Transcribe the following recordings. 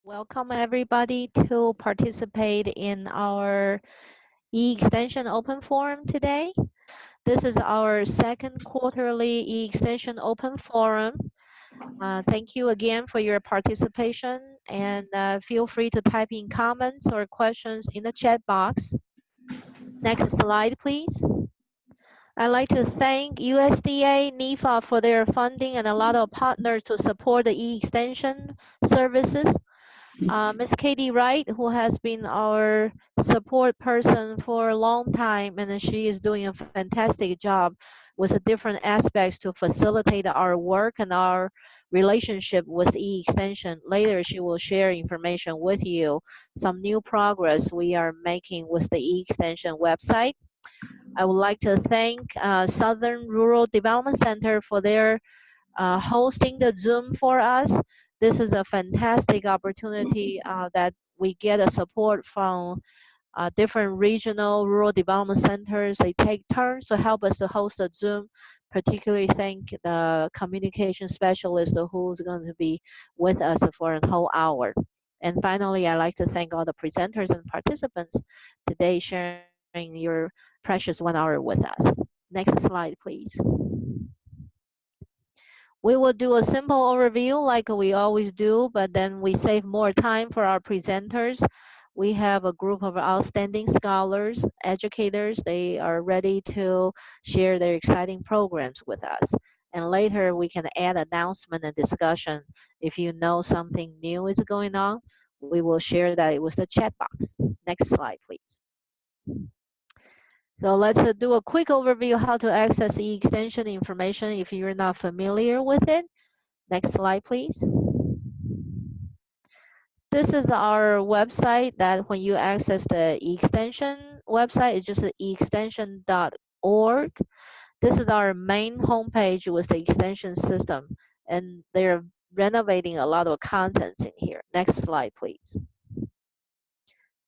Welcome everybody to participate in our eXtension Open Forum today. This is our second quarterly eXtension Open Forum. Thank you again for your participation, and feel free to type in comments or questions in the chat box. Next slide, please. I'd like to thank USDA, NIFA for their funding and a lot of partners to support the eXtension services. Ms. Katie Wright, who has been our support person for a long time, and she is doing a fantastic job with the different aspects to facilitate our work and our relationship with eXtension. Later, she will share information with you, some new progress we are making with the eXtension website. I would like to thank Southern Rural Development Center for their hosting the Zoom for us. This is a fantastic opportunity that we get a support from different regional rural development centers. They take turns to help us to host the Zoom. Particularly thank the communication specialist who's going to be with us for a whole hour. And finally, I'd like to thank all the presenters and participants today sharing your precious 1 hour with us. Next slide, please. We will do a simple overview like we always do, but then we save more time for our presenters. We have a group of outstanding scholars, educators. They are ready to share their exciting programs with us. And later we can add announcement and discussion. If you know something new is going on, we will share that with the chat box. Next slide, please. So let's do a quick overview how to access eXtension information if you're not familiar with it. Next slide, please. This is our website that when you access the eXtension website, it's just eXtension.org. This is our main homepage with the extension system, and they're renovating a lot of contents in here. Next slide, please.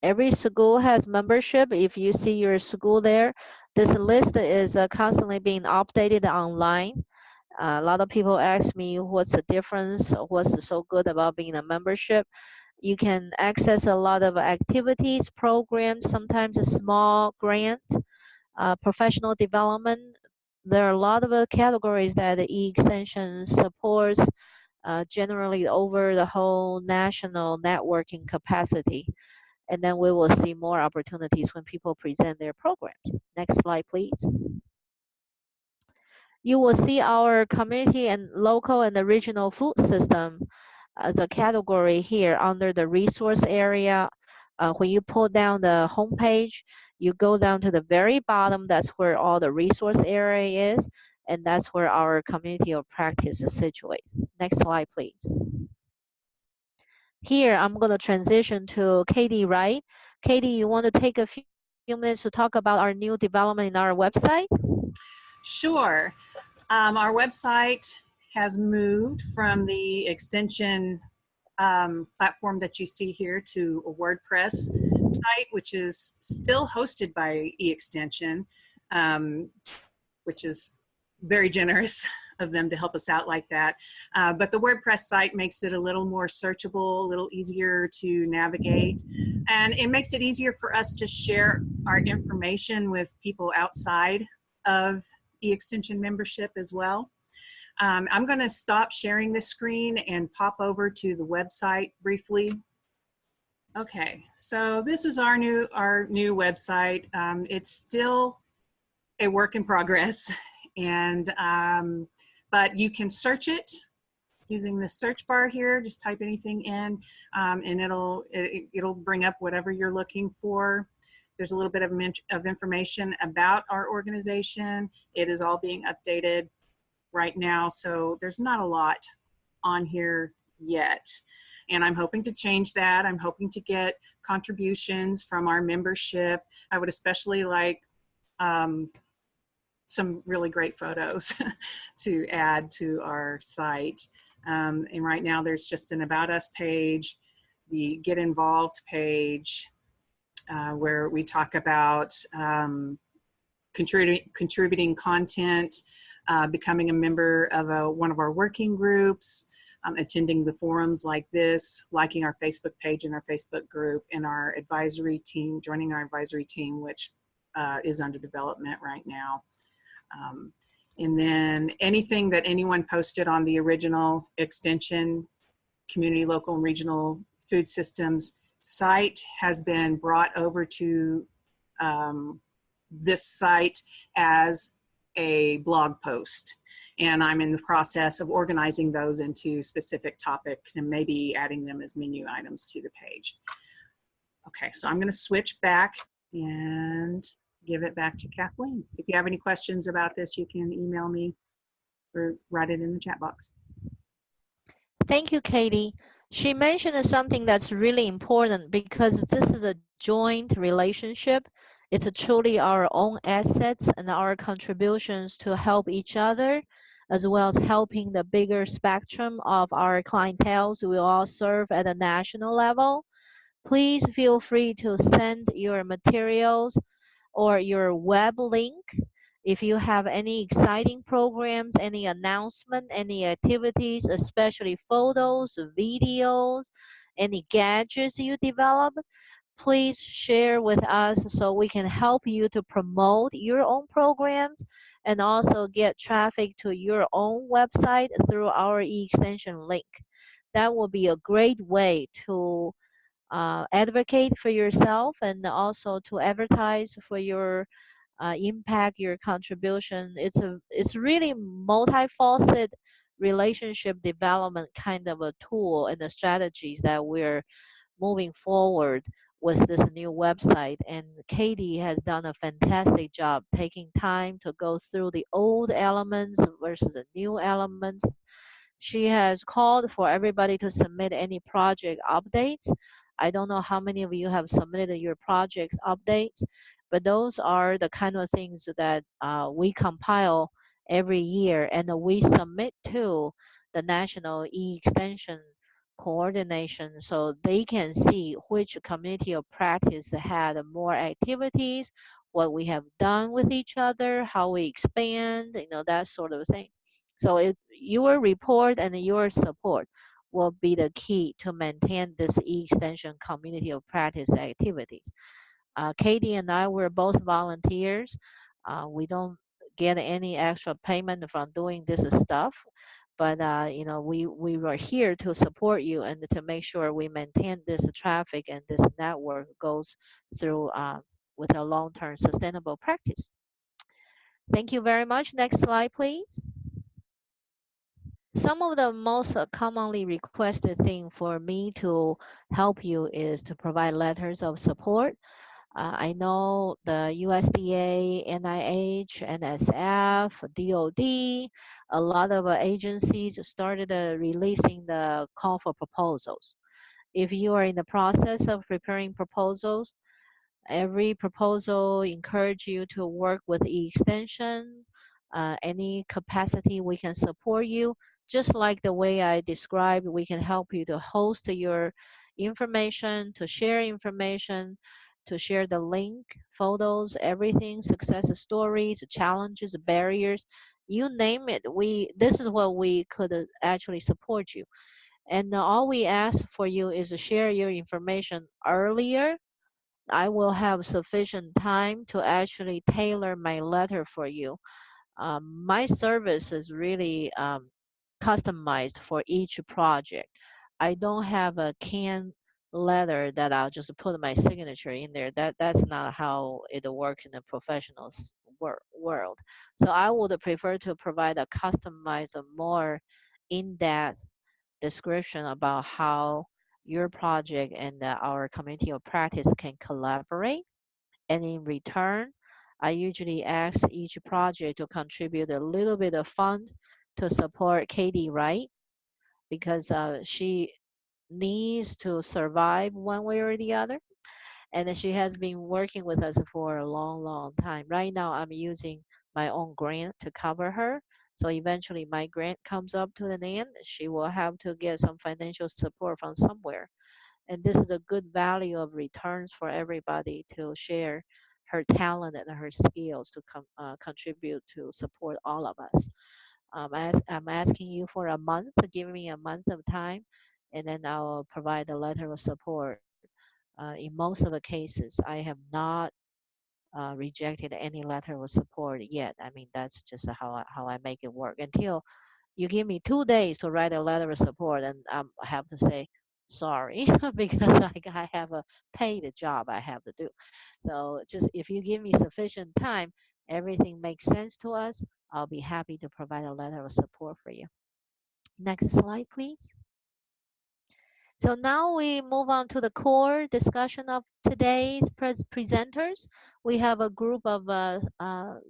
Every school has membership. If you see your school there, this list is constantly being updated online. A lot of people ask me what's the difference, what's so good about being a membership. You can access a lot of activities, programs, sometimes a small grant, professional development. There are a lot of categories that the eXtension supports, generally over the whole national networking capacity. And then we will see more opportunities when people present their programs. Next slide, please. You will see our community and local and the regional food system as a category here under the resource area. When you pull down the home page, you go down to the very bottom. That's where all the resource area is, and that's where our community of practice is situated. Next slide, please. Here, I'm going to transition to Katie Wright. Katie, you want to take a few minutes to talk about our new development in our website? Sure. Our website has moved from the extension platform that you see here to a WordPress site, which is still hosted by eXtension, which is very generous of them to help us out like that. But the WordPress site makes it a little more searchable, a little easier to navigate, and it makes it easier for us to share our information with people outside of eXtension membership as well. I'm going to stop sharing this screen and pop over to the website briefly. Okay, so this is our new website. It's still a work in progress, and but you can search it using the search bar here. Just type anything in, and it'll bring up whatever you're looking for. There's a little bit of information about our organization. It is all being updated right now, so there's not a lot on here yet. And I'm hoping to change that. I'm hoping to get contributions from our membership. I would especially like some really great photos to add to our site. And right now there's just an About Us page, the Get Involved page, where we talk about contributing content, becoming a member of one of our working groups, attending the forums like this, liking our Facebook page and our Facebook group, and our advisory team, joining our advisory team, which is under development right now. Um, and then anything that anyone posted on the original extension community, local, and regional food systems site has been brought over to this site as a blog post. And I'm in the process of organizing those into specific topics and maybe adding them as menu items to the page. Okay, so I'm going to switch back and give it back to Kathleen. If you have any questions about this, you can email me or write it in the chat box. Thank you, Katie. She mentioned something that's really important because this is a joint relationship. It's truly our own assets and our contributions to help each other, as well as helping the bigger spectrum of our clientele we all serve at a national level. Please feel free to send your materials or your web link. If you have any exciting programs, any announcement, any activities, especially photos, videos, any gadgets you develop, please share with us so we can help you to promote your own programs and also get traffic to your own website through our e-extension link. That will be a great way to advocate for yourself and also to advertise for your impact, your contribution. It's really multifaceted relationship development kind of a tool and the strategies that we're moving forward with this new website. And Katie has done a fantastic job taking time to go through the old elements versus the new elements. She has called for everybody to submit any project updates. I don't know how many of you have submitted your project updates, but those are the kind of things that we compile every year and we submit to the National E-Extension coordination so they can see which community of practice had more activities, what we have done with each other, how we expand, that sort of thing. So your report and your support will be the key to maintain this e-extension community of practice activities. Katie and I were both volunteers. We don't get any extra payment from doing this stuff, but we were here to support you and to make sure we maintain this traffic and this network goes through with a long-term sustainable practice. Thank you very much. Next slide, please. Some of the most commonly requested thing for me to help you is to provide letters of support. I know the USDA, NIH, NSF, DOD, a lot of agencies started releasing the call for proposals. If you are in the process of preparing proposals, every proposal encourage you to work with e-extension, any capacity we can support you. Just like the way I described, we can help you to host your information, to share information, to share the link, photos, everything, success stories, challenges, barriers, you name it. This is what we could actually support you. And all we ask for you is to share your information earlier. I will have sufficient time to actually tailor my letter for you. My service is really customized for each project. I don't have a canned letter that I'll just put my signature in there. That's not how it works in the professional world. So I would prefer to provide a customized, a more in-depth description about how your project and our community of practice can collaborate. And in return, I usually ask each project to contribute a little bit of fund to support Katie, right? Because she needs to survive one way or the other. And she has been working with us for a long, long time. Right now, I'm using my own grant to cover her. So eventually, my grant comes up to an end. She will have to get some financial support from somewhere. And this is a good value of returns for everybody to share her talent and her skills to contribute to support all of us. I'm asking you for a month, give me a month of time, and then I will provide a letter of support. In most of the cases, I have not rejected any letter of support yet. I mean, that's just how I make it work. Until you give me 2 days to write a letter of support, and I have to say sorry because I have a paid job I have to do. So just if you give me sufficient time, everything makes sense to us, I'll be happy to provide a letter of support for you. Next slide, please. So now we move on to the core discussion of today's presenters. We have a group of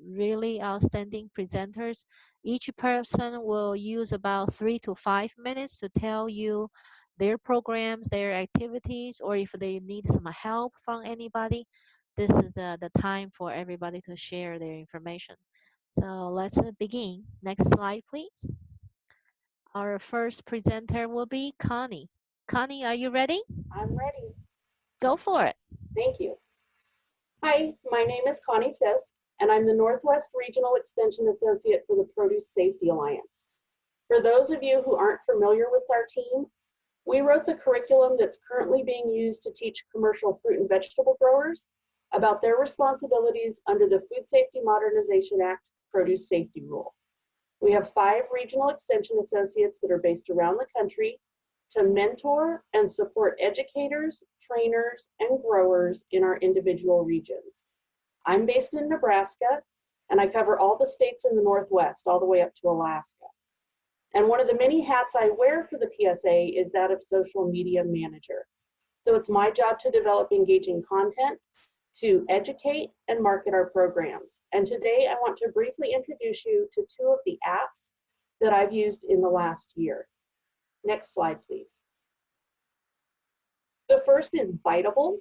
really outstanding presenters. Each person will use about 3 to 5 minutes to tell you their programs, their activities, or if they need some help from anybody. This is the time for everybody to share their information. So let's begin. Next slide, please. Our first presenter will be Connie. Connie, are you ready? I'm ready. Go for it. Thank you. Hi, my name is Connie Fisk, and I'm the Northwest Regional Extension Associate for the Produce Safety Alliance. For those of you who aren't familiar with our team, we wrote the curriculum that's currently being used to teach commercial fruit and vegetable growers about their responsibilities under the Food Safety Modernization Act Produce Safety Rule. We have 5 regional extension associates that are based around the country to mentor and support educators, trainers, and growers in our individual regions. I'm based in Nebraska, and I cover all the states in the Northwest, all the way up to Alaska. And one of the many hats I wear for the PSA is that of social media manager. So it's my job to develop engaging content, to educate and market our programs. And today I want to briefly introduce you to 2 of the apps that I've used in the last year. Next slide, please. The first is Biteable.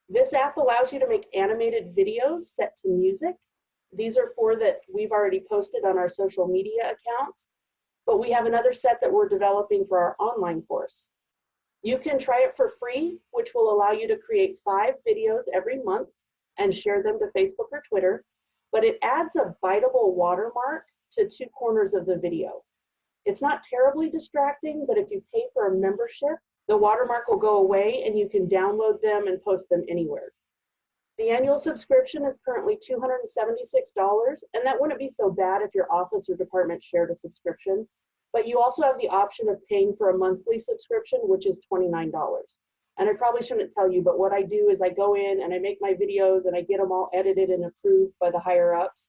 This app allows you to make animated videos set to music. These are 4 that we've already posted on our social media accounts, but we have another set that we're developing for our online course. You can try it for free, which will allow you to create 5 videos every month and share them to Facebook or Twitter, but it adds a biteable watermark to 2 corners of the video. It's not terribly distracting, but if you pay for a membership, the watermark will go away and you can download them and post them anywhere. The annual subscription is currently $276, and that wouldn't be so bad if your office or department shared a subscription, but you also have the option of paying for a monthly subscription, which is $29. And I probably shouldn't tell you, but what I do is I go in and I make my videos and I get them all edited and approved by the higher ups,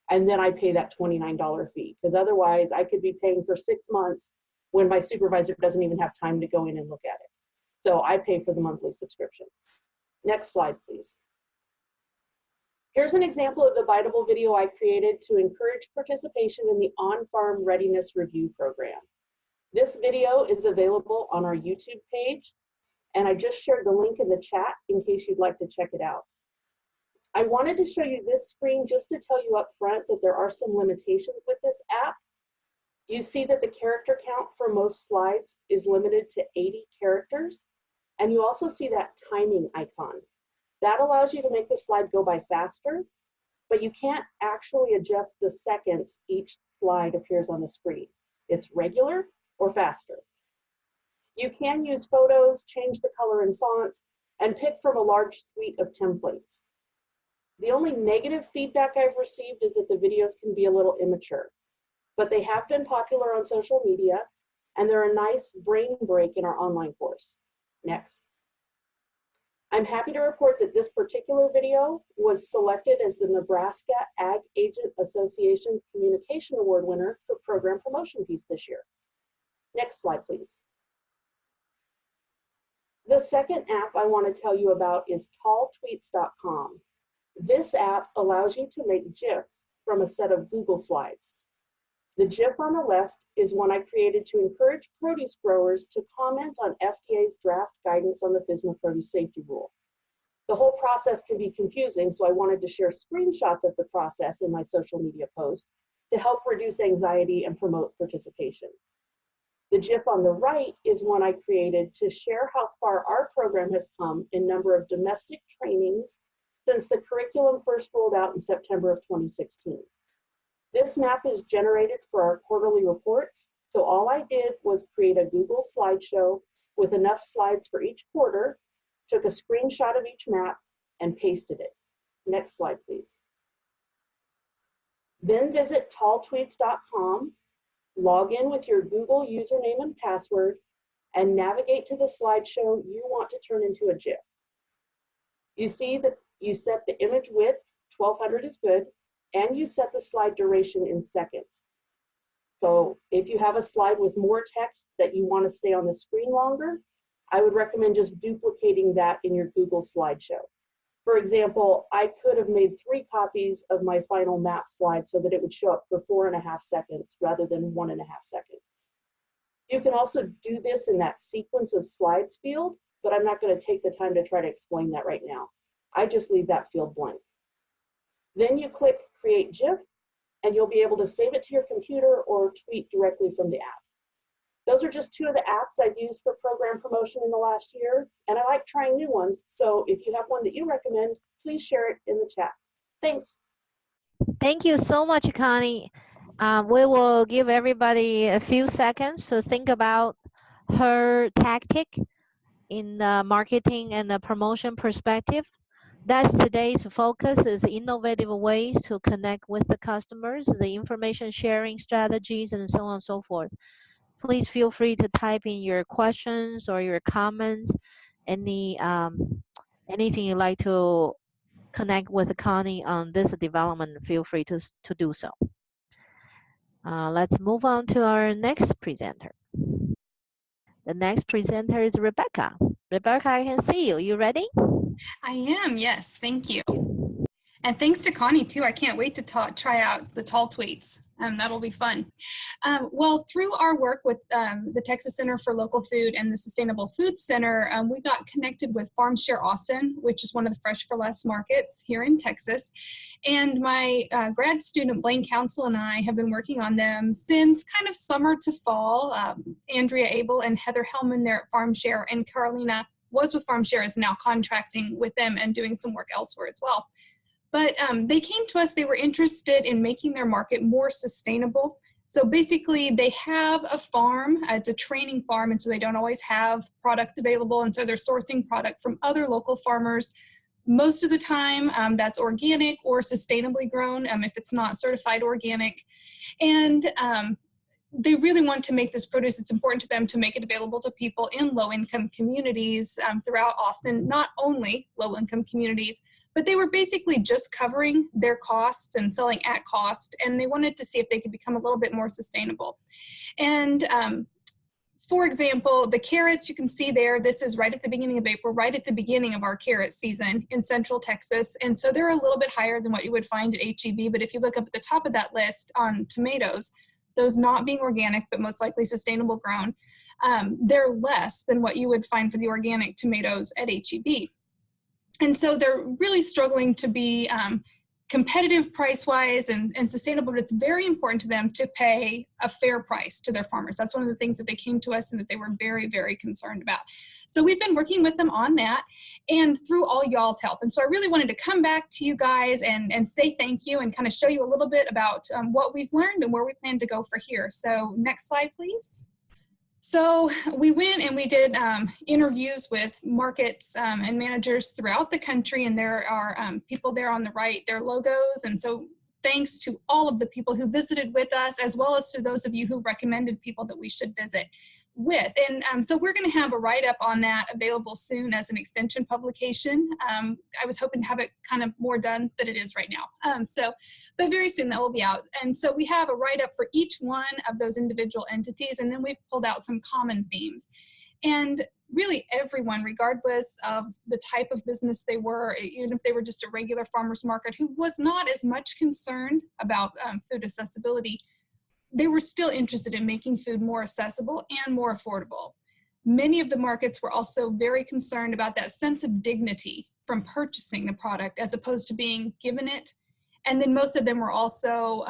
and then I pay that $29 fee, because otherwise I could be paying for 6 months when my supervisor doesn't even have time to go in and look at it. So I pay for the monthly subscription. Next slide, please. Here's an example of the Biteable video I created to encourage participation in the On-Farm Readiness Review program. This video is available on our YouTube page, and I just shared the link in the chat in case you'd like to check it out. I wanted to show you this screen just to tell you up front that there are some limitations with this app. You see that the character count for most slides is limited to 80 characters, and you also see that timing icon. That allows you to make the slide go by faster, but you can't actually adjust the seconds each slide appears on the screen. It's regular or faster. You can use photos, change the color and font, and pick from a large suite of templates. The only negative feedback I've received is that the videos can be a little immature, but they have been popular on social media, and they're a nice brain break in our online course. Next. I'm happy to report that this particular video was selected as the Nebraska Ag Agent Association's Communication Award winner for Program Promotion Piece this year. Next slide, please. The second app I want to tell you about is talltweets.com. This app allows you to make GIFs from a set of Google Slides. The GIF on the left is one I created to encourage produce growers to comment on FDA's draft guidance on the FSMA produce safety rule. The whole process can be confusing, so I wanted to share screenshots of the process in my social media post to help reduce anxiety and promote participation. The GIF on the right is one I created to share how far our program has come in number of domestic trainings since the curriculum first rolled out in September of 2016. This map is generated for our quarterly reports. So all I did was create a Google slideshow with enough slides for each quarter, took a screenshot of each map, and pasted it. Next slide, please. Then visit talltweets.com, log in with your Google username and password, and navigate to the slideshow you want to turn into a GIF. You see that you set the image width, 1200 is good, and you set the slide duration in seconds. So if you have a slide with more text that you want to stay on the screen longer, I would recommend just duplicating that in your Google slideshow. For example, I could have made 3 copies of my final map slide so that it would show up for 4.5 seconds rather than 1.5 seconds. You can also do this in that sequence of slides field, but I'm not going to take the time to try to explain that right now. I just leave that field blank. Then you click Create GIF, and you'll be able to save it to your computer or tweet directly from the app. Those are just 2 of the apps I've used for program promotion in the last year, and I like trying new ones, so if you have one that you recommend, please share it in the chat. Thanks. Thank you so much, Connie. We will give everybody a few seconds to think about her tactic in the marketing and the promotion perspective. That's today's focus, is innovative ways to connect with the customers, the information sharing strategies, and so on and so forth. Please feel free to type in your questions or your comments, anything you'd like to connect with Connie on this development, feel free to do so. Let's move on to our next presenter. The next presenter is Rebecca. Rebecca, I can see you. You ready? I am, yes. Thank you. And thanks to Connie, too. I can't wait to try out the Tall Tweets. That'll be fun. Well, through our work with the Texas Center for Local Food and the Sustainable Food Center, we got connected with Farm Share Austin, which is one of the Fresh for Less markets here in Texas. And my grad student, Blaine Council, and I have been working on them since kind of summer to fall. Andrea Abel and Heather Hellman there at Farm Share, and Carolina was with Farm Share, is now contracting with them and doing some work elsewhere as well. But they came to us, they were interested in making their market more sustainable. So basically they have a farm, it's a training farm, and so they don't always have product available, and so they're sourcing product from other local farmers. Most of the time that's organic or sustainably grown if it's not certified organic. And they really want to make this produce. It's important to them to make it available to people in low-income communities throughout Austin, not only low-income communities, but they were basically just covering their costs and selling at cost, and they wanted to see if they could become a little bit more sustainable. And for example, the carrots you can see there, this is right at the beginning of April, right at the beginning of our carrot season in Central Texas. And so they're a little bit higher than what you would find at H-E-B, but if you look up at the top of that list on tomatoes, those not being organic, but most likely sustainable grown, they're less than what you would find for the organic tomatoes at H-E-B. And so they're really struggling to be competitive price-wise and sustainable, but it's very important to them to pay a fair price to their farmers. That's one of the things that they came to us and that they were very, very concerned about. So we've been working with them on that and through all y'all's help. And so I really wanted to come back to you guys and say thank you and kind of show you a little bit about what we've learned and where we plan to go for here. So next slide, please. So we went and we did interviews with markets and managers throughout the country, and there are people there on the right, their logos. And so thanks to all of the people who visited with us, as well as to those of you who recommended people that we should visit with. And so we're going to have a write-up on that available soon as an extension publication. I was hoping to have it kind of more done than it is right now. But very soon that will be out. And so we have a write-up for each one of those individual entities, and then we've pulled out some common themes. And really everyone, regardless of the type of business they were, even if they were just a regular farmer's market who was not as much concerned about food accessibility, they were still interested in making food more accessible and more affordable. Many of the markets were also very concerned about that sense of dignity from purchasing the product as opposed to being given it. And then most of them were also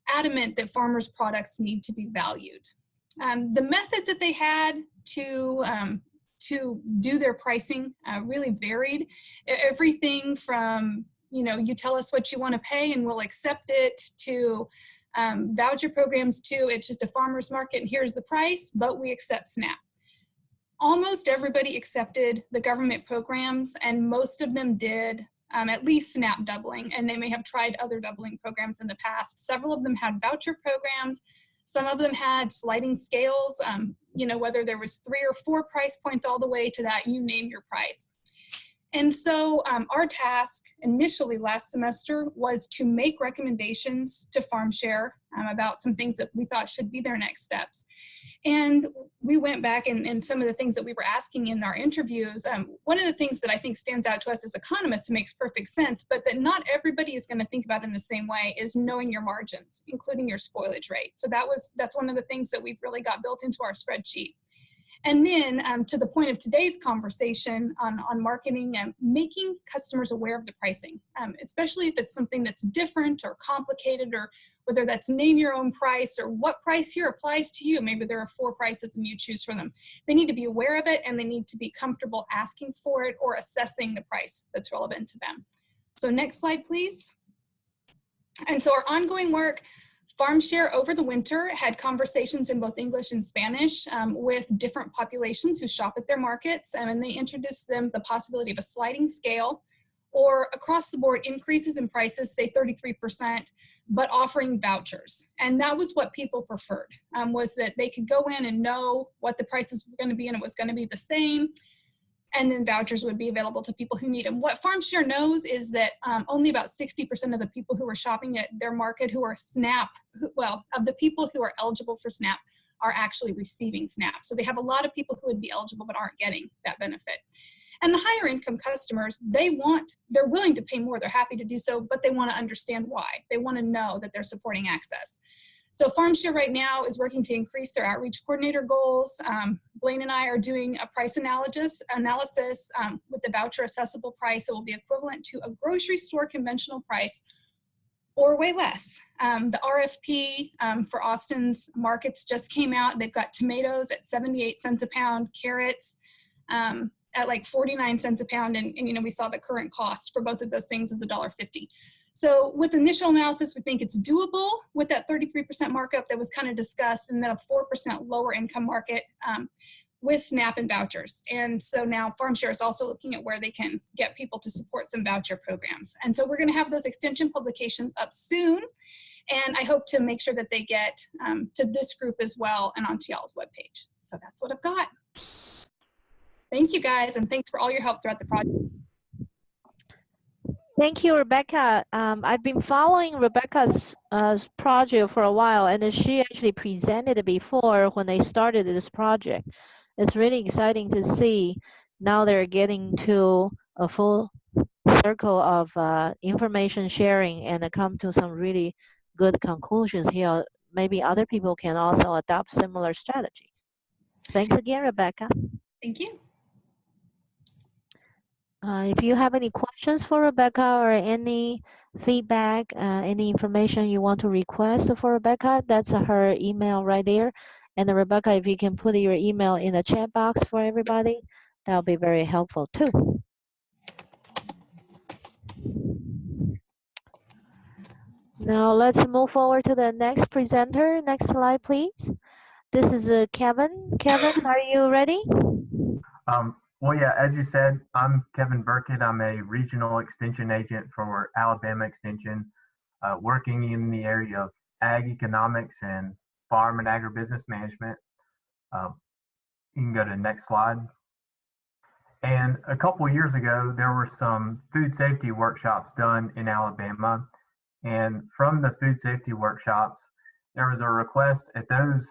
adamant that farmers' products need to be valued. The methods that they had to do their pricing really varied. Everything from you tell us what you want to pay and we'll accept it, to voucher programs, to it's just a farmer's market and here's the price, but we accept SNAP. Almost everybody accepted the government programs, and most of them did at least SNAP doubling, and they may have tried other doubling programs in the past. Several of them had voucher programs. Some of them had sliding scales, whether there was 3 or 4 price points all the way to that, you name your price. And so our task initially last semester was to make recommendations to FarmShare about some things that we thought should be their next steps. And we went back and some of the things that we were asking in our interviews, one of the things that I think stands out to us as economists and makes perfect sense, but that not everybody is going to think about in the same way, is knowing your margins, including your spoilage rate. So that's one of the things that we've really got built into our spreadsheet. And then to the point of today's conversation on marketing and making customers aware of the pricing, especially if it's something that's different or complicated, or whether that's name your own price or what price here applies to you. Maybe there are 4 prices and you choose from them. They need to be aware of it, and they need to be comfortable asking for it or assessing the price that's relevant to them. So next slide, please. And so our ongoing work, FarmShare over the winter had conversations in both English and Spanish with different populations who shop at their markets, and they introduced them the possibility of a sliding scale or across the board increases in prices, say 33%, but offering vouchers. And that was what people preferred, was that they could go in and know what the prices were going to be, and it was going to be the same. And then vouchers would be available to people who need them. What FarmShare knows is that only about 60% of the people who are shopping at their market who are SNAP, of the people who are eligible for SNAP are actually receiving SNAP. So they have a lot of people who would be eligible but aren't getting that benefit. And the higher income customers, they're willing to pay more, they're happy to do so, but they want to understand why. They want to know that they're supporting access. So FarmShare right now is working to increase their outreach coordinator goals. Blaine and I are doing a price analysis with the voucher accessible price. It will be equivalent to a grocery store conventional price or way less. The RFP for Austin's markets just came out. They've got tomatoes at 78 cents a pound, carrots at like 49 cents a pound. And we saw the current cost for both of those things is $1.50. So with initial analysis, we think it's doable with that 33% markup that was kind of discussed, and then a 4% lower income market with SNAP and vouchers. And so now FarmShare is also looking at where they can get people to support some voucher programs. And so we're going to have those extension publications up soon. And I hope to make sure that they get to this group as well and onto y'all's webpage. So that's what I've got. Thank you guys, and thanks for all your help throughout the project. Thank you, Rebecca. I've been following Rebecca's project for a while, and she actually presented it before when they started this project. It's really exciting to see now they're getting to a full circle of information sharing and come to some really good conclusions here. Maybe other people can also adopt similar strategies. Thanks again, Rebecca. Thank you. If you have any questions for Rebecca or any feedback, any information you want to request for Rebecca, that's her email right there. And Rebecca, if you can put your email in the chat box for everybody, that'll be very helpful too. Now let's move forward to the next presenter. Next slide, please. This is Kevin. Kevin, are you ready? Well, yeah, as you said, I'm Kevin Burkett. I'm a regional extension agent for Alabama Extension, working in the area of ag economics and farm and agribusiness management. You can go to the next slide. And a couple of years ago, there were some food safety workshops done in Alabama. And from the food safety workshops, there was a request at those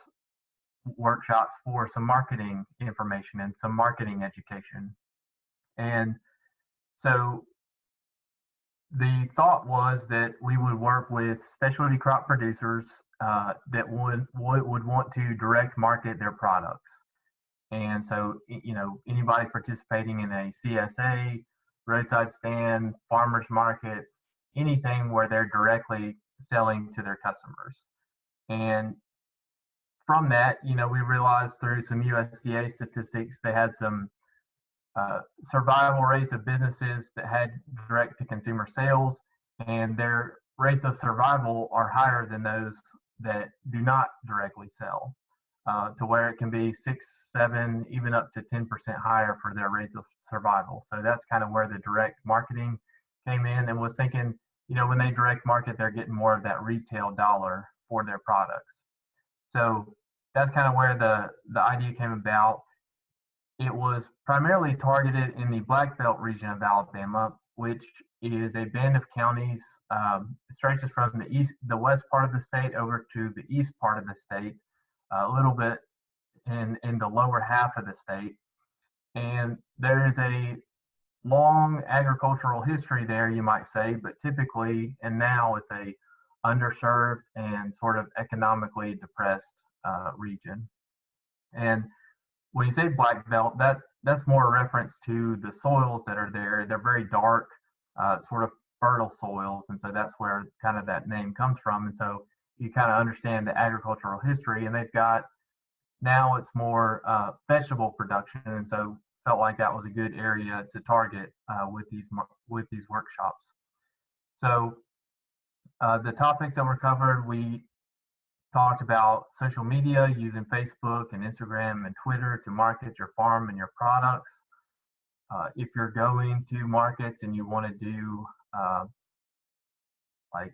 workshops for some marketing information and some marketing education. And so the thought was that we would work with specialty crop producers that would want to direct market their products. And so, anybody participating in a CSA, roadside stand, farmers markets, anything where they're directly selling to their customers. And from that, we realized through some USDA statistics, they had some survival rates of businesses that had direct-to-consumer sales, and their rates of survival are higher than those that do not directly sell, to where it can be 6, 7, even up to 10% higher for their rates of survival. So that's kind of where the direct marketing came in, and was thinking, you know, when they direct market, they're getting more of that retail dollar for their products. So that's kind of where the idea came about. It was primarily targeted in the Black Belt region of Alabama, which is a band of counties. Stretches from the west part of the state over to the east part of the state, a little bit in the lower half of the state. And there is a long agricultural history there, you might say, but typically, and now it's a underserved and sort of economically depressed region. And when you say black belt, that's more a reference to the soils that are there. They're very dark, sort of fertile soils, and so that's where kind of that name comes from. And so you kind of understand the agricultural history, and they've got, now it's more vegetable production, and so felt like that was a good area to target with these workshops. So the topics that were covered, we talked about social media, using Facebook and Instagram and Twitter to market your farm and your products. If you're going to markets and you want to do like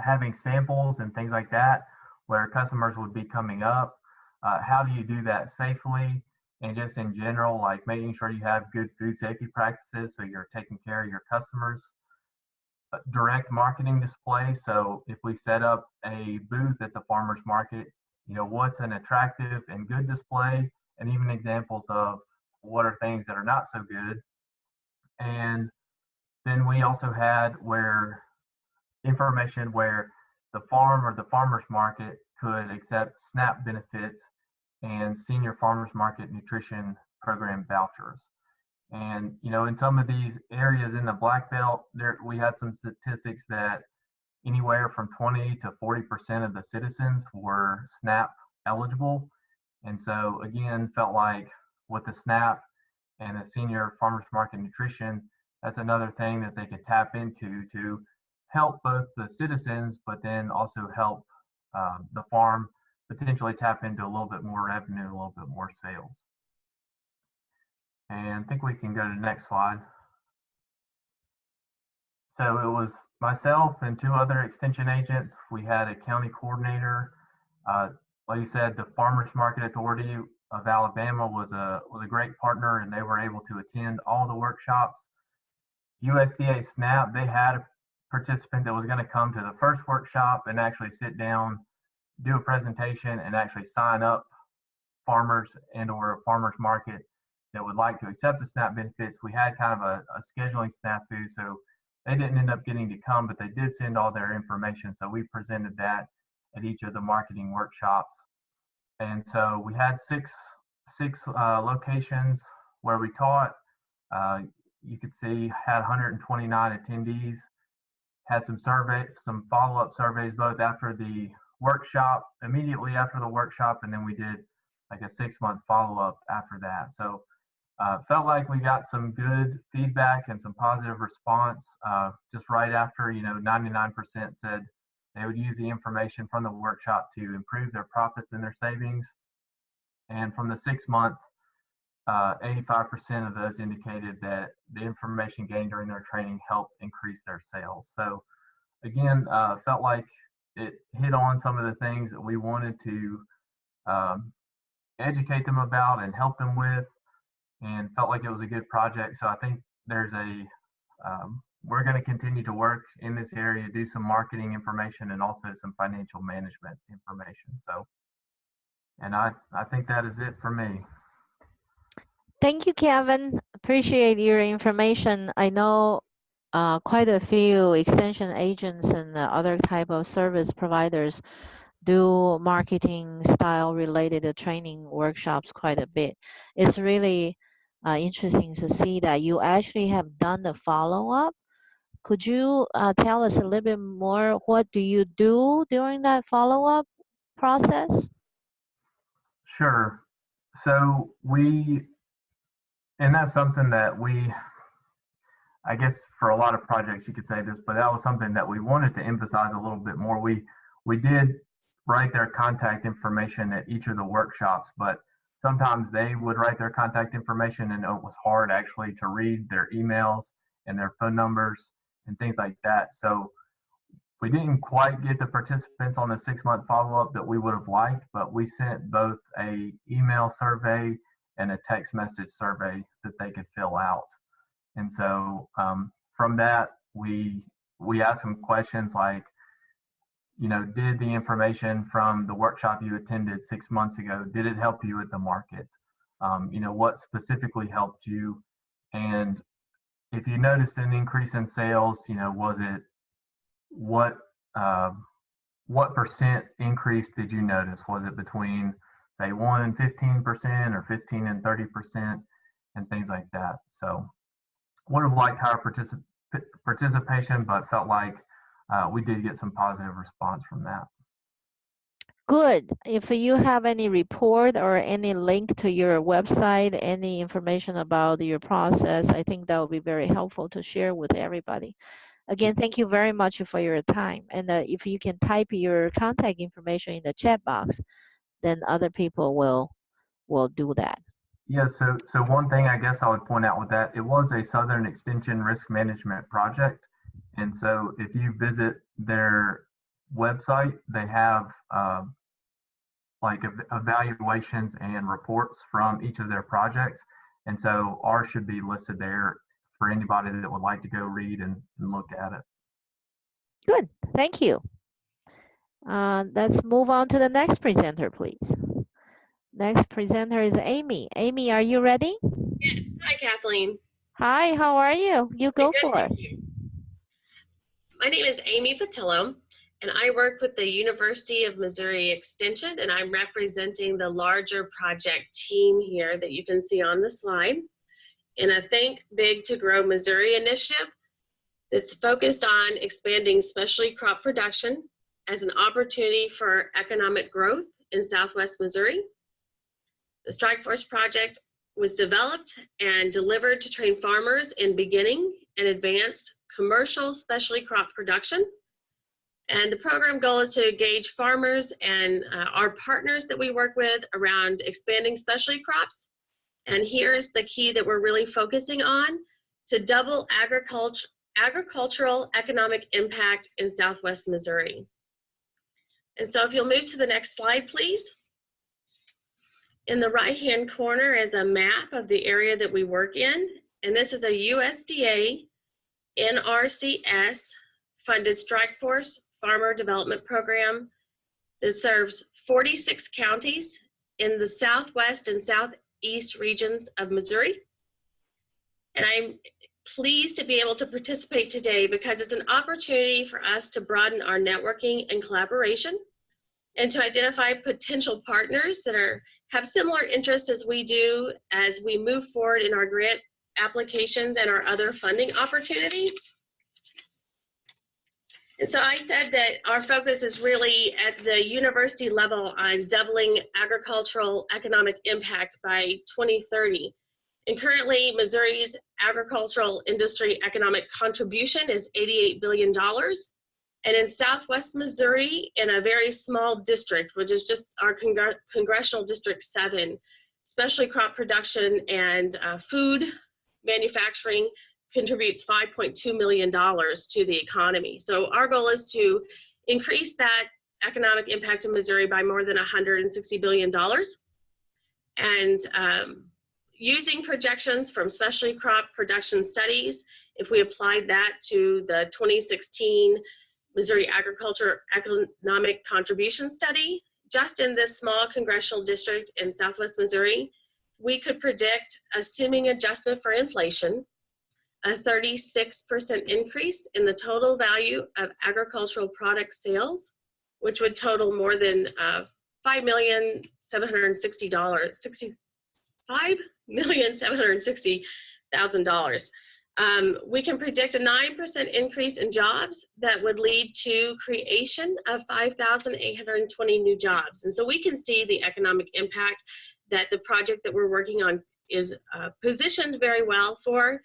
having samples and things like that, where customers would be coming up, how do you do that safely? And just in general, like making sure you have good food safety practices so you're taking care of your customers. Direct marketing display. So if we set up a booth at the farmers market, you know, what's an attractive and good display, and even examples of what are things that are not so good. And then we also had information where the farm or the farmers market could accept SNAP benefits and senior farmers market nutrition program vouchers. And, you know, in some of these areas in the Black Belt, we had some statistics that anywhere from 20 to 40% of the citizens were SNAP eligible. And so again, felt like with the SNAP and the senior farmers market nutrition, that's another thing that they could tap into to help both the citizens, but then also help the farm potentially tap into a little bit more revenue, a little bit more sales. And I think we can go to the next slide. So it was myself and 2 other extension agents. We had a county coordinator. Like you said, the Farmers Market Authority of Alabama was a great partner, and they were able to attend all the workshops. USDA SNAP, they had a participant that was going to come to the first workshop and actually sit down, do a presentation, and actually sign up farmers and or a farmers market that would like to accept the SNAP benefits. We had kind of a scheduling snafu, so they didn't end up getting to come, but they did send all their information. So we presented that at each of the marketing workshops. And so we had six locations where we taught. You could see had 129 attendees, had some follow-up surveys both after the workshop, immediately after the workshop, and then we did like a 6-month follow-up after that. So felt like we got some good feedback and some positive response. Just right after, you know, 99% said they would use the information from the workshop to improve their profits and their savings. And from the 6-month, 85% of those indicated that the information gained during their training helped increase their sales. So again, felt like it hit on some of the things that we wanted to educate them about and help them with, and felt like it was a good project. So I think there's we're going to continue to work in this area, do some marketing information and also some financial management information. So, and I think that is it for me. Thank you, Kevin. Appreciate your information. I know quite a few extension agents and other type of service providers do marketing style related training workshops quite a bit. It's really interesting to see that you actually have done the follow-up. Could you tell us a little bit more? What do you do during that follow-up process? Sure. So and that's something that I guess for a lot of projects you could say this, but that was something that we wanted to emphasize a little bit more. We did write their contact information at each of the workshops, but sometimes they would write their contact information and it was hard actually to read their emails and their phone numbers and things like that. So we didn't quite get the participants on the 6-month follow-up that we would have liked, but we sent both a email survey and a text message survey that they could fill out. And so from that, we asked some questions like, did the information from the workshop you attended 6 months ago, did it help you at the market? What specifically helped you? And if you noticed an increase in sales, was it what percent increase did you notice? Was it between say 1 and 15% or 15 and 30% and things like that? So would have liked higher participation, but felt like we did get some positive response from that. Good. If you have any report or any link to your website, any information about your process, I think that would be very helpful to share with everybody. Again, thank you very much for your time. And if you can type your contact information in the chat box, then other people will do that. Yeah, so one thing I guess I would point out with that, it was a Southern Extension risk management project. And so if you visit their website, they have like evaluations and reports from each of their projects. And so ours should be listed there for anybody that would like to go read and look at it. Good, thank you. Let's move on to the next presenter, please. Next presenter is Amy. Amy, are you ready? Yes. Hi, Kathleen. Hi, how are you? You go Good, for it. thank you. My name is Amy Patillo, and I work with the University of Missouri Extension, and I'm representing the larger project team here that you can see on the slide in a Think Big to Grow Missouri initiative that's focused on expanding specialty crop production as an opportunity for economic growth in Southwest Missouri. The Strike Force project was developed and delivered to train farmers in beginning and advanced commercial specialty crop production. And the program goal is to engage farmers and our partners that we work with around expanding specialty crops. And here's the key that we're really focusing on: to double agricultural economic impact in Southwest Missouri. And so if you'll move to the next slide, please. In the right-hand corner is a map of the area that we work in. And this is a USDA NRCS funded Strike Force Farmer Development Program that serves 46 counties in the southwest and southeast regions of Missouri. And I'm pleased to be able to participate today because it's an opportunity for us to broaden our networking and collaboration and to identify potential partners that have similar interests as we do as we move forward in our grant applications and our other funding opportunities. And so I said that our focus is really at the university level on doubling agricultural economic impact by 2030. And currently, Missouri's agricultural industry economic contribution is $88 billion. And in Southwest Missouri, in a very small district, which is just our Congressional District 7, specialty crop production and food manufacturing contributes $5.2 million to the economy. So our goal is to increase that economic impact in Missouri by more than $160 billion. And using projections from specialty crop production studies, if we applied that to the 2016 Missouri Agriculture Economic Contribution Study, just in this small congressional district in Southwest Missouri, we could predict, assuming adjustment for inflation, a 36% increase in the total value of agricultural product sales, which would total more than $5,760,000. We can predict a 9% increase in jobs that would lead to creation of 5,820 new jobs. And so we can see the economic impact that the project that we're working on is positioned very well for.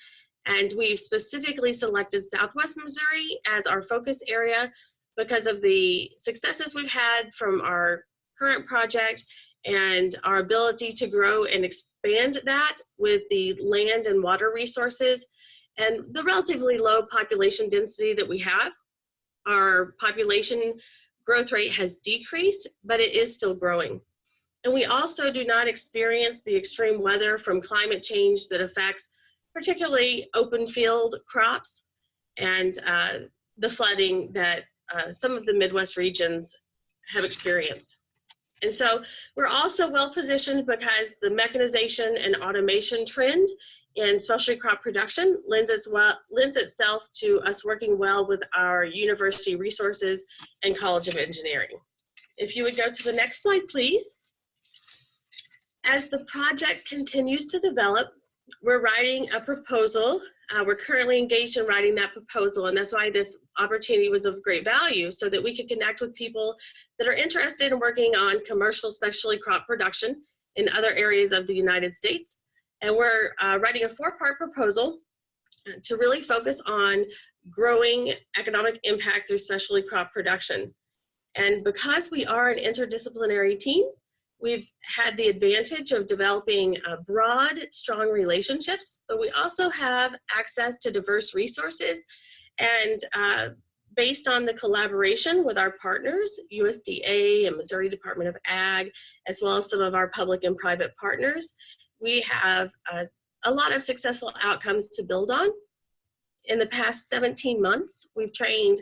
And we've specifically selected Southwest Missouri as our focus area because of the successes we've had from our current project and our ability to grow and expand that with the land and water resources and the relatively low population density that we have. Our population growth rate has decreased, but it is still growing. And we also do not experience the extreme weather from climate change that affects particularly open field crops and the flooding that some of the Midwest regions have experienced. And so we're also well positioned because the mechanization and automation trend in specialty crop production lends itself to us working well with our university resources and College of Engineering. If you would go to the next slide, please. As the project continues to develop, we're writing a proposal. We're currently engaged in writing that proposal, and that's why this opportunity was of great value, so that we could connect with people that are interested in working on commercial specialty crop production in other areas of the United States. And we're writing a 4-part proposal to really focus on growing economic impact through specialty crop production. And because we are an interdisciplinary team, we've had the advantage of developing broad, strong relationships, but we also have access to diverse resources. And based on the collaboration with our partners, USDA and Missouri Department of Ag, as well as some of our public and private partners, we have a lot of successful outcomes to build on. In the past 17 months, we've trained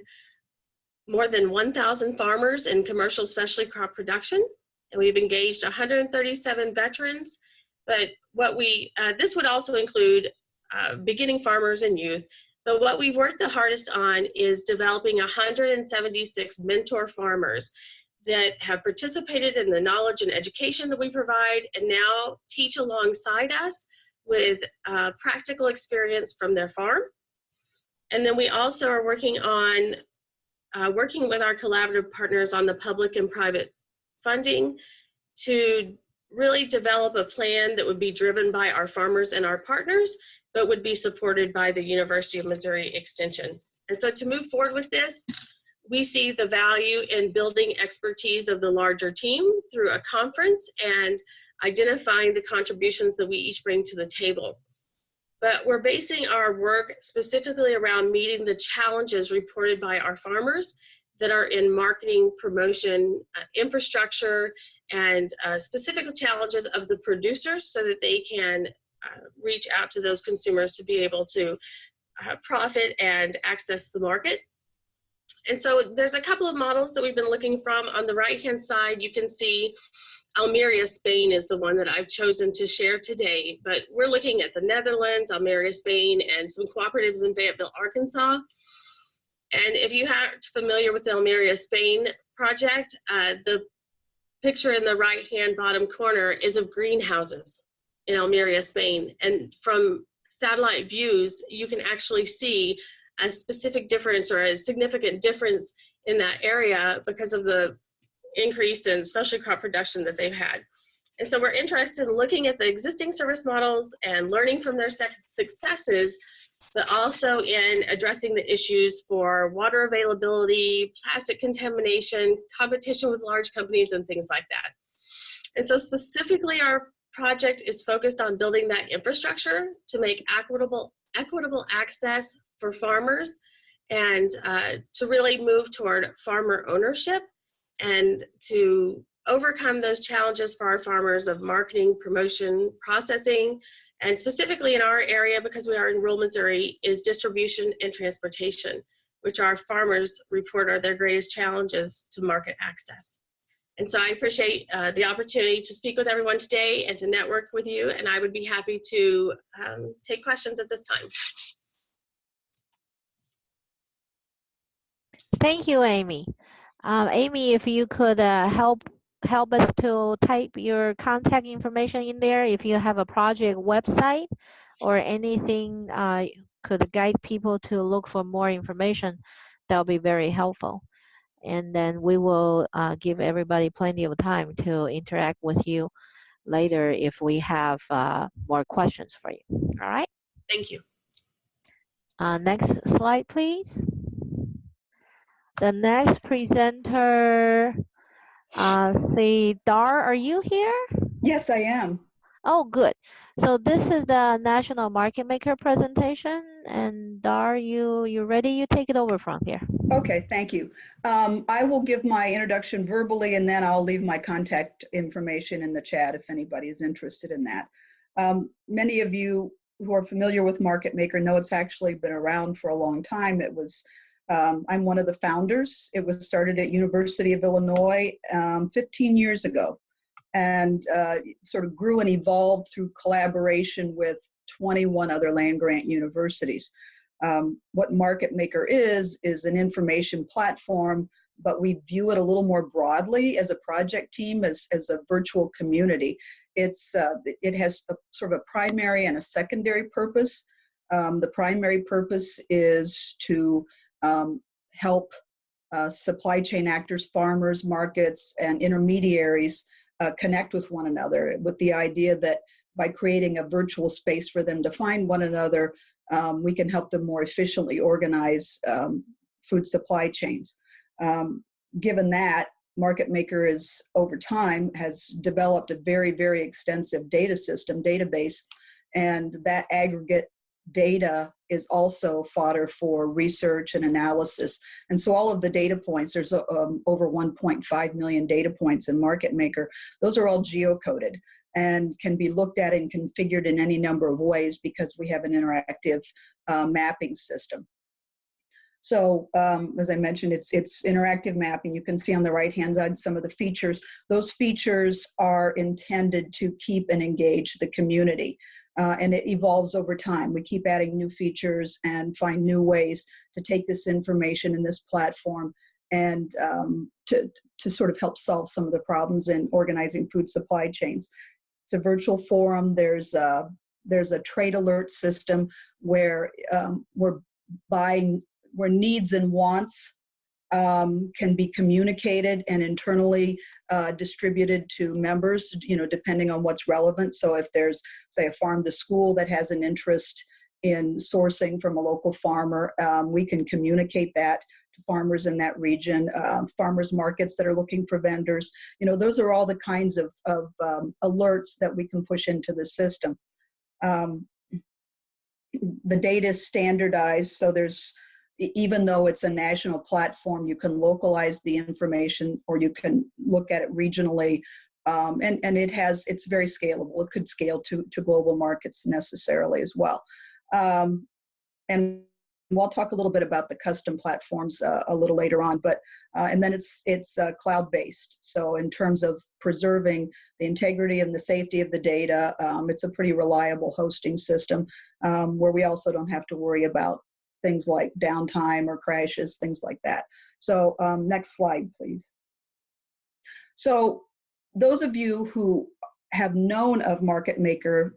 more than 1,000 farmers in commercial specialty crop production, and we've engaged 137 veterans. But what this would also include beginning farmers and youth. But what we've worked the hardest on is developing 176 mentor farmers that have participated in the knowledge and education that we provide and now teach alongside us with practical experience from their farm. And then we also are working on working with our collaborative partners on the public and private funding to really develop a plan that would be driven by our farmers and our partners, but would be supported by the University of Missouri Extension. And so to move forward with this, we see the value in building expertise of the larger team through a conference and identifying the contributions that we each bring to the table. But we're basing our work specifically around meeting the challenges reported by our farmers that are in marketing, promotion, infrastructure, and specific challenges of the producers so that they can reach out to those consumers to be able to profit and access the market. And so there's a couple of models that we've been looking from. On the right-hand side, you can see Almeria, Spain is the one that I've chosen to share today, but we're looking at the Netherlands, Almeria, Spain, and some cooperatives in Fayetteville, Arkansas. And if you aren't familiar with the Almeria, Spain project, the picture in the right-hand bottom corner is of greenhouses in Almeria, Spain. And from satellite views, you can actually see a specific difference or a significant difference in that area because of the increase in specialty crop production that they've had. And so we're interested in looking at the existing service models and learning from their successes, but also in addressing the issues for water availability, plastic contamination, competition with large companies, and things like that. And so specifically our project is focused on building that infrastructure to make equitable access for farmers and to really move toward farmer ownership and to overcome those challenges for our farmers of marketing, promotion, processing, and specifically in our area, because we are in rural Missouri, is distribution and transportation, which our farmers report are their greatest challenges to market access. And so I appreciate the opportunity to speak with everyone today and to network with you, and I would be happy to take questions at this time. Thank you, Amy. Amy, if you could help us to type your contact information in there, if you have a project website or anything could guide people to look for more information, that'll be very helpful. And then we will give everybody plenty of time to interact with you later if we have more questions for you. All right. Thank you. Next slide, please. The next presenter, see, Dar, are you here? Yes, I am. Oh, good. So this is the National Market Maker presentation, and Dar, you ready? You take it over from here. Okay, thank you. I will give my introduction verbally, and then I'll leave my contact information in the chat if anybody is interested in that. Many of you who are familiar with Market Maker know it's actually been around for a long time. It was, I'm one of the founders. It was started at University of Illinois 15 years ago, and sort of grew and evolved through collaboration with 21 other land-grant universities. What Market Maker is an information platform, but we view it a little more broadly as a project team, as a virtual community. It has a sort of a primary and a secondary purpose. The primary purpose is to help supply chain actors, farmers, markets, and intermediaries connect with one another, with the idea that by creating a virtual space for them to find one another, we can help them more efficiently organize food supply chains. Given that, Market Maker over time has developed a very, very extensive database, and that aggregate data is also fodder for research and analysis. And so all of the data points, there's over 1.5 million data points in Market Maker, those are all geocoded and can be looked at and configured in any number of ways because we have an interactive mapping system. So as I mentioned, it's interactive mapping. You can see on the right-hand side some of the features. Those features are intended to keep and engage the community. And it evolves over time. We keep adding new features and find new ways to take this information in this platform and to sort of help solve some of the problems in organizing food supply chains. It's a virtual forum. There's a trade alert system where where needs and wants can be communicated and internally distributed to members, depending on what's relevant. So if there's, say, a farm to school that has an interest in sourcing from a local farmer, we can communicate that to farmers in that region, farmers markets that are looking for vendors. Those are all the kinds of alerts that we can push into the system. The data is standardized, so even though it's a national platform, you can localize the information or you can look at it regionally, and it's very scalable. It could scale to global markets necessarily as well. And we'll talk a little bit about the custom platforms a little later on, but and then it's cloud-based. So in terms of preserving the integrity and the safety of the data, it's a pretty reliable hosting system where we also don't have to worry about things like downtime or crashes, things like that. So next slide, please. So those of you who have known of Market Maker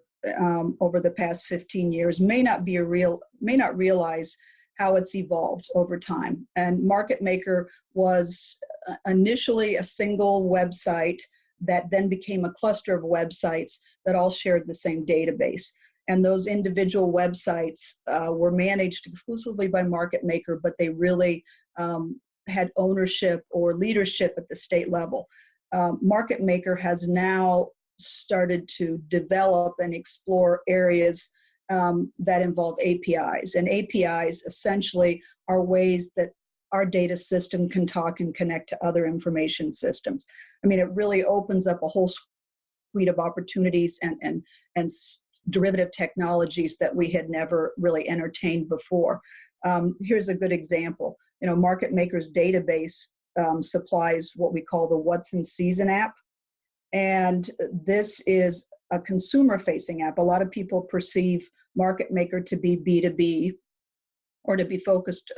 over the past 15 years may not realize how it's evolved over time. And Market Maker was initially a single website that then became a cluster of websites that all shared the same database. And those individual websites were managed exclusively by Market Maker, but they really had ownership or leadership at the state level. Market Maker has now started to develop and explore areas that involve APIs. And APIs essentially are ways that our data system can talk and connect to other information systems. I mean, it really opens up a whole suite of opportunities and derivative technologies that we had never really entertained before. Here's a good example. Market Maker's database supplies what we call the What's in Season app. And this is a consumer-facing app. A lot of people perceive Market Maker to be B2B or to be focused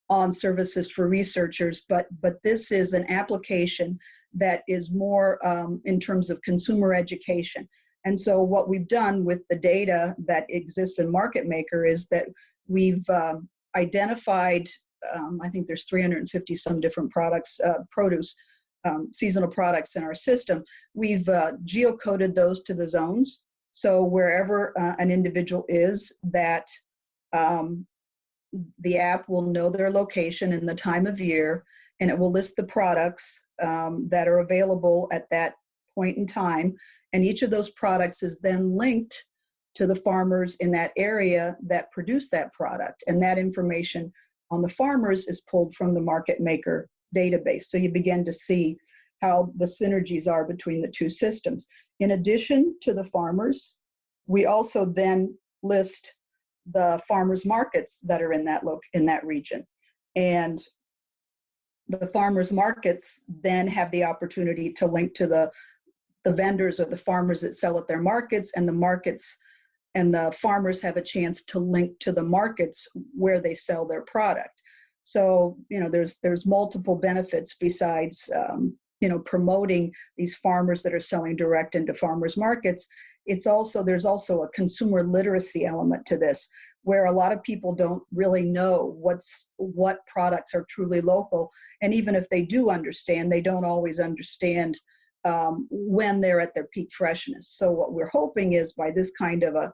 on services for researchers, but this is an application that is more in terms of consumer education. And so what we've done with the data that exists in Market Maker is that we've identified, I think there's 350 some different products, produce seasonal products in our system, we've geocoded those to the zones. So wherever an individual is, that the app will know their location and the time of year, and it will list the products that are available at that point in time. And each of those products is then linked to the farmers in that area that produce that product. And that information on the farmers is pulled from the market maker database. So you begin to see how the synergies are between the two systems. In addition to the farmers, we also then list the farmers markets that are in that region. And the farmers markets then have the opportunity to link to the vendors or the farmers that sell at their markets, and the markets and the farmers have a chance to link to the markets where they sell their product. So, you know, there's multiple benefits besides, you know, promoting these farmers that are selling direct into farmers markets. There's also a consumer literacy element to this, where a lot of people don't really know what products are truly local. And even if they do understand, they don't always understand when they're at their peak freshness. So what we're hoping is by this kind of a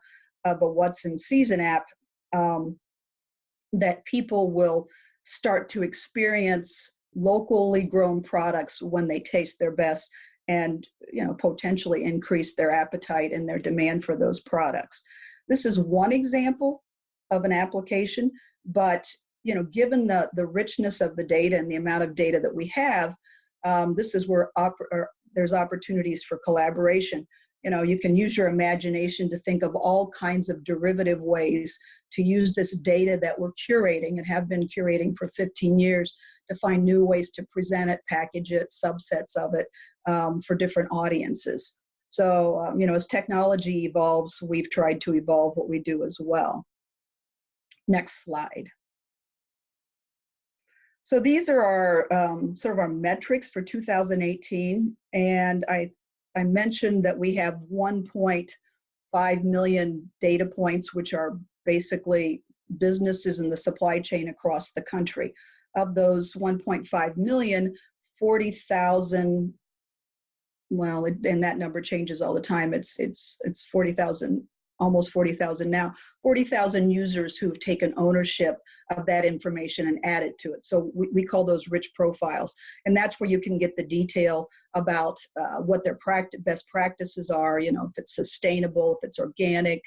What's in Season app, that people will start to experience locally grown products when they taste their best, and, you know, potentially increase their appetite and their demand for those products. This is one example of an application, but, you know, given the richness of the data and the amount of data that we have, this is where there's opportunities for collaboration. You know, you can use your imagination to think of all kinds of derivative ways to use this data that we're curating and have been curating for 15 years to find new ways to present it, package it, subsets of it for different audiences. So, you know, as technology evolves, we've tried to evolve what we do as well. Next slide. So these are our sort of our metrics for 2018, and I mentioned that we have 1.5 million data points, which are basically businesses in the supply chain across the country. Of those 1.5 million, 40,000, well, and that number changes all the time. It's 40,000, almost 40,000 now, 40,000 users who've taken ownership of that information and added to it. So we call those rich profiles. And that's where you can get the detail about what their best practices are, you know, if it's sustainable, if it's organic,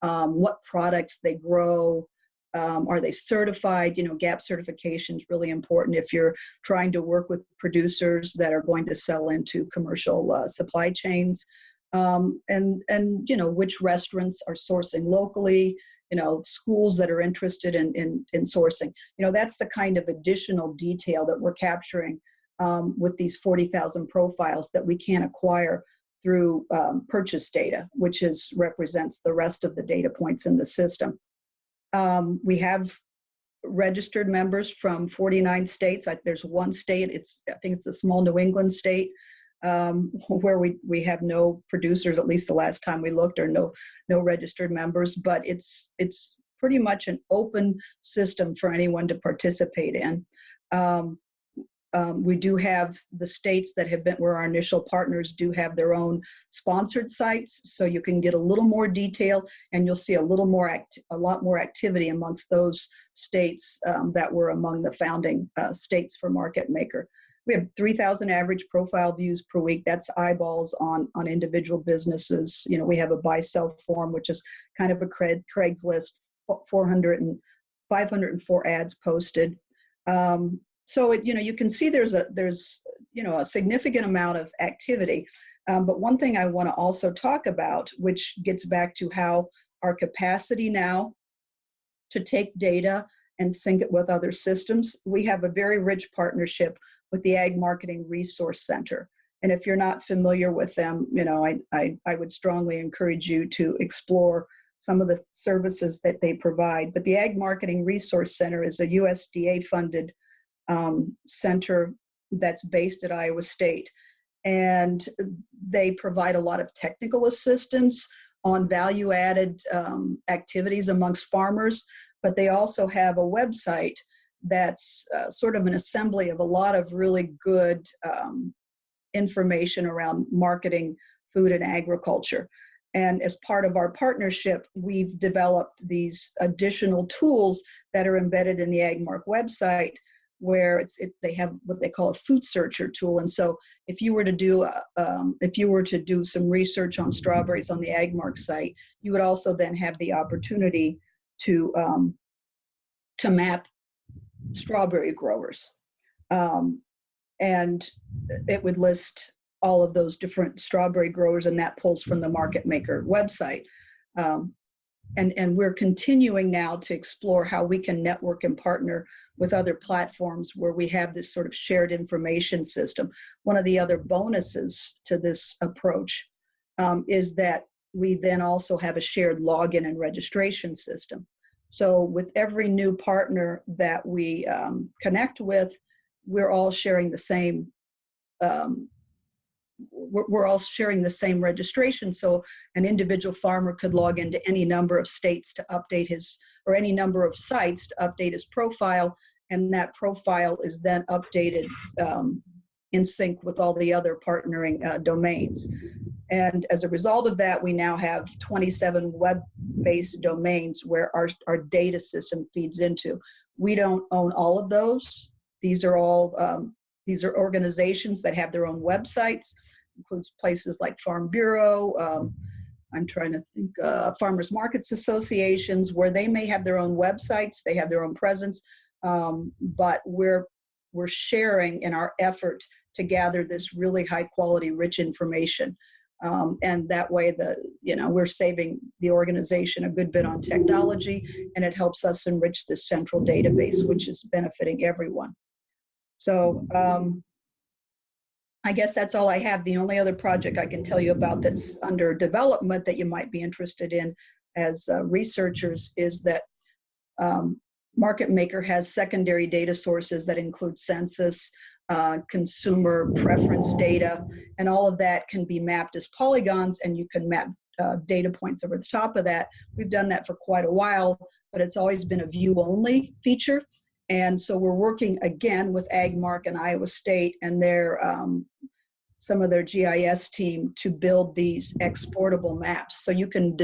what products they grow, are they certified? You know, GAP certification is really important if you're trying to work with producers that are going to sell into commercial supply chains. And you know, which restaurants are sourcing locally, you know, schools that are interested in sourcing. You know, that's the kind of additional detail that we're capturing with these 40,000 profiles that we can't acquire through purchase data, which represents the rest of the data points in the system. We have registered members from 49 states. There's one state, I think it's a small New England state, where we have no producers, at least the last time we looked, or no registered members, but it's pretty much an open system for anyone to participate in. We do have the states that have been where our initial partners do have their own sponsored sites, so you can get a little more detail, and you'll see a lot more activity amongst those states that were among the founding states for Market Maker. We have 3,000 average profile views per week. That's eyeballs on individual businesses. You know, we have a buy-sell form, which is kind of a Craigslist, 504 ads posted. So you know, you can see there's you know, a significant amount of activity. But one thing I want to also talk about, which gets back to how our capacity now to take data and sync it with other systems, we have a very rich partnership with the Ag Marketing Resource Center. And if you're not familiar with them, you know, I would strongly encourage you to explore some of the services that they provide. But the Ag Marketing Resource Center is a USDA-funded center that's based at Iowa State. And they provide a lot of technical assistance on value-added activities amongst farmers, but they also have a website that's sort of an assembly of a lot of really good information around marketing food and agriculture. And as part of our partnership, we've developed these additional tools that are embedded in the AgMark website, where they have what they call a food searcher tool. And so if you were to do some research on strawberries on the AgMark site, you would also then have the opportunity to map strawberry growers. And it would list all of those different strawberry growers, and that pulls from the Market Maker website. And we're continuing now to explore how we can network and partner with other platforms where we have this sort of shared information system. One of the other bonuses to this approach is that we then also have a shared login and registration system. So with every new partner that we connect with, we're all sharing the same we're all sharing the same registration. So an individual farmer could log into any number of states to update his, or any number of sites to update his profile, and that profile is then updated in sync with all the other partnering domains. And as a result of that, we now have 27 web-based domains where our data system feeds into. We don't own all of those. These are all these are organizations that have their own websites, includes places like Farm Bureau, I'm trying to think, farmers markets associations, where they may have their own websites, they have their own presence, but we're sharing in our effort to gather this really high quality, rich information. And that way, we're saving the organization a good bit on technology, and it helps us enrich this central database, which is benefiting everyone. So I guess that's all I have. The only other project I can tell you about that's under development that you might be interested in as researchers is that Market Maker has secondary data sources that include census, consumer preference data, and all of that can be mapped as polygons, and you can map data points over the top of that. We've done that for quite a while, but it's always been a view-only feature. And so we're working again with AgMark and Iowa State and their some of their GIS team to build these exportable maps. So you can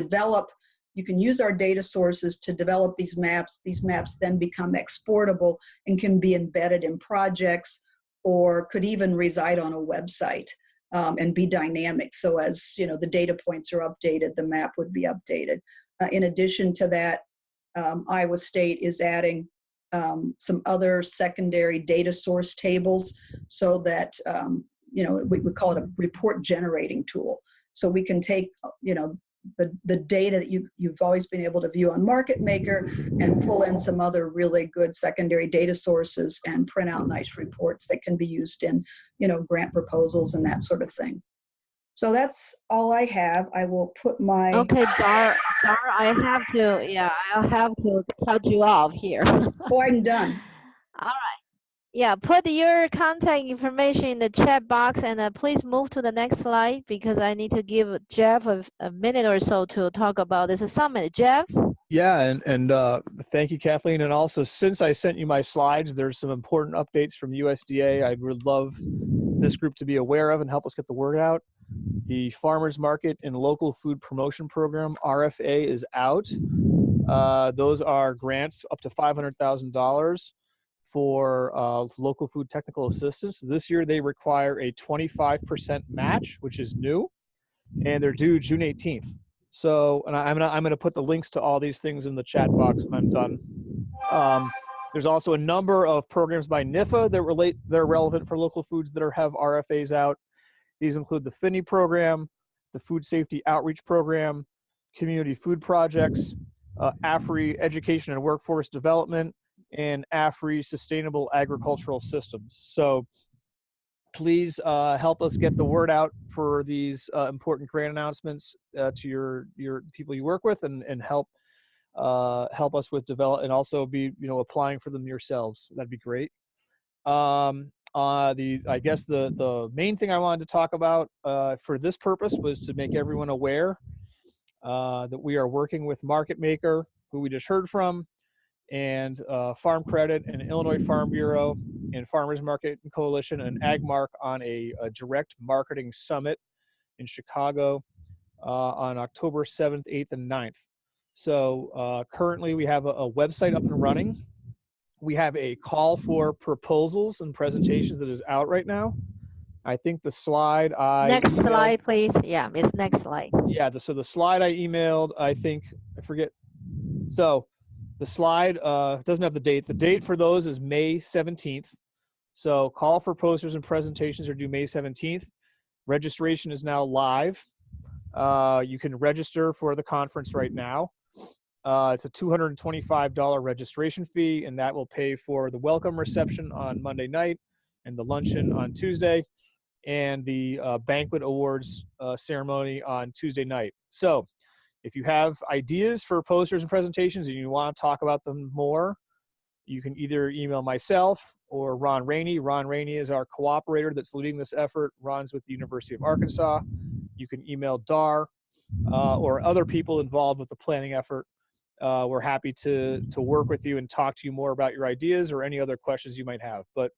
use our data sources to develop these maps. These maps then become exportable and can be embedded in projects, or could even reside on a website and be dynamic. So as the data points are updated, the map would be updated. In addition to that, Iowa State is adding some other secondary data source tables, so that we call it a report generating tool. So we can take the data that you've always been able to view on Market Maker and pull in some other really good secondary data sources and print out nice reports that can be used in grant proposals and that sort of thing. So that's all I have. I will put my... Okay, Dar, I'll have to cut you off here. Oh, I'm done. All right. Yeah, put your contact information in the chat box, and please move to the next slide, because I need to give Jeff a minute or so to talk about this summit. Jeff? Yeah, and thank you, Kathleen. And also, since I sent you my slides, there's some important updates from USDA I would love this group to be aware of and help us get the word out. The Farmers Market and Local Food Promotion Program, RFA, is out. Those are grants up to $500,000 for local food technical assistance. This year they require a 25% match, which is new, and they're due June 18th. So, and I'm gonna put the links to all these things in the chat box when I'm done. There's also a number of programs by NIFA that are relevant for local foods that have RFAs out. These include the FINI program, the Food Safety Outreach Program, Community Food Projects, AFRI Education and Workforce Development, and AFRI Sustainable Agricultural Systems. So please help us get the word out for these important grant announcements to your people you work with, and help us with develop, and also be applying for them yourselves. That'd be great. I guess the main thing I wanted to talk about for this purpose was to make everyone aware that we are working with Market Maker, who we just heard from, and Farm Credit and Illinois Farm Bureau and Farmers Market Coalition and AgMark on a direct marketing summit in Chicago on October 7th, 8th, and 9th. So currently we have a website up and running. We have a call for proposals and presentations that is out right now. I think the slide I Next emailed, slide, please. Yeah, it's next slide. yeah, so the slide I emailed, I think, I forget. So the slide doesn't have the date. The date for those is May 17th. So call for posters and presentations are due May 17th. Registration is now live. You can register for the conference right now. It's a $225 registration fee, and that will pay for the welcome reception on Monday night and the luncheon on Tuesday and the banquet awards ceremony on Tuesday night. So if you have ideas for posters and presentations and you want to talk about them more, you can either email myself or Ron Rainey. Ron Rainey is our cooperator that's leading this effort. Ron's with the University of Arkansas. You can email Dar or other people involved with the planning effort. We're happy to work with you and talk to you more about your ideas or any other questions you might have. But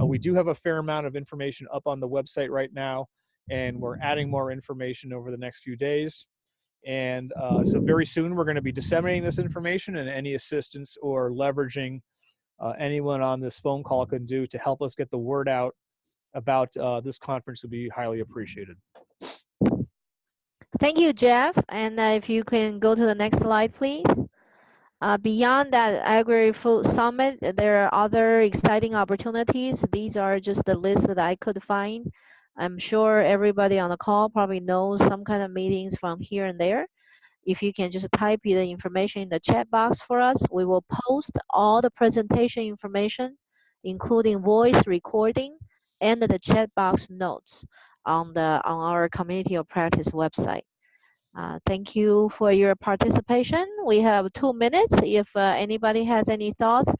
we do have a fair amount of information up on the website right now, and we're adding more information over the next few days. And so very soon we're going to be disseminating this information, and any assistance or leveraging anyone on this phone call can do to help us get the word out about this conference would be highly appreciated. Thank you, Jeff. And if you can go to the next slide, please. Beyond that Agri-Food Summit, there are other exciting opportunities. These are just the list that I could find. I'm sure everybody on the call probably knows some kind of meetings from here and there. If you can just type the information in the chat box for us, we will post all the presentation information, including voice recording and the chat box notes on our Community of Practice website. Thank you for your participation. We have 2 minutes. If anybody has any thoughts,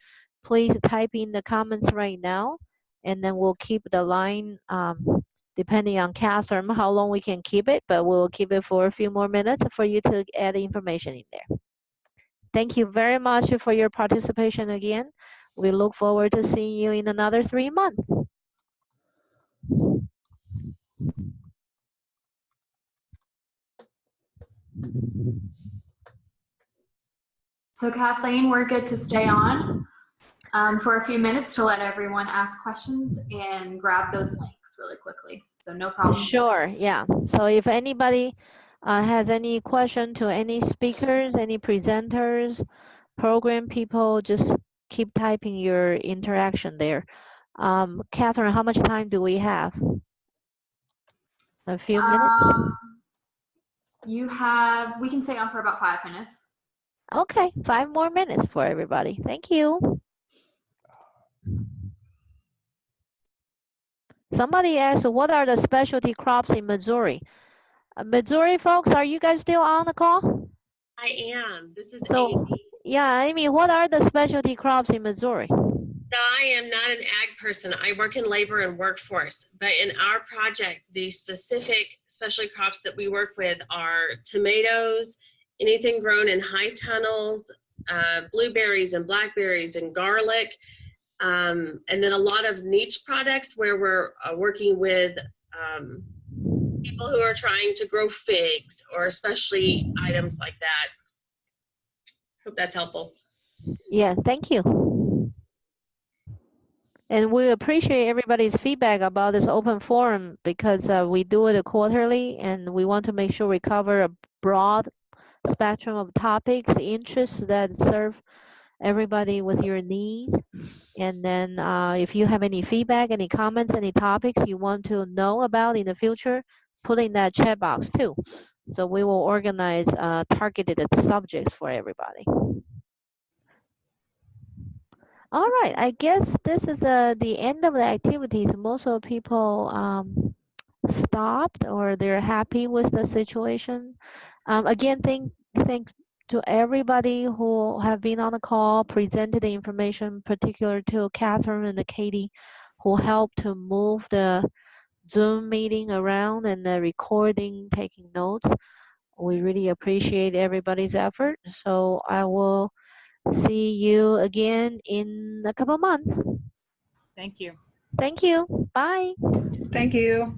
please type in the comments right now, and then we'll keep the line depending on Catherine how long we can keep it, but we'll keep it for a few more minutes for you to add information in there. Thank you very much for your participation again. We look forward to seeing you in another 3 months. So Kathleen, we're good to stay on for a few minutes to let everyone ask questions and grab those links really quickly. So no problem. Sure, yeah. So if anybody has any question to any speakers, any presenters, program people, just keep typing your interaction there. Catherine, how much time do we have? A few minutes? We can stay on for about 5 minutes. Okay, 5 more minutes for everybody. Thank you. Somebody asked, what are the specialty crops in Missouri? Missouri folks, are you guys still on the call? I am. This is So, Amy. yeah, Amy, what are the specialty crops in Missouri? So I am not an ag person. I work in labor and workforce. But in our project, the specific specialty crops that we work with are tomatoes, anything grown in high tunnels, blueberries and blackberries and garlic, and then a lot of niche products where we're working with people who are trying to grow figs or especially items like that. Hope that's helpful. Yeah, thank you. And we appreciate everybody's feedback about this open forum because we do it quarterly and we want to make sure we cover a broad spectrum of topics, interests that serve everybody with your needs. And then if you have any feedback, any comments, any topics you want to know about in the future, put in that chat box too. So we will organize targeted subjects for everybody. All right, I guess this is the end of the activities. Most of the people stopped or they're happy with the situation. Again, thanks to everybody who have been on the call, presented the information, particular to Catherine and Katie, who helped to move the Zoom meeting around and the recording, taking notes. We really appreciate everybody's effort. So I will see you again in a couple months. Thank you. Thank you. Bye. Thank you.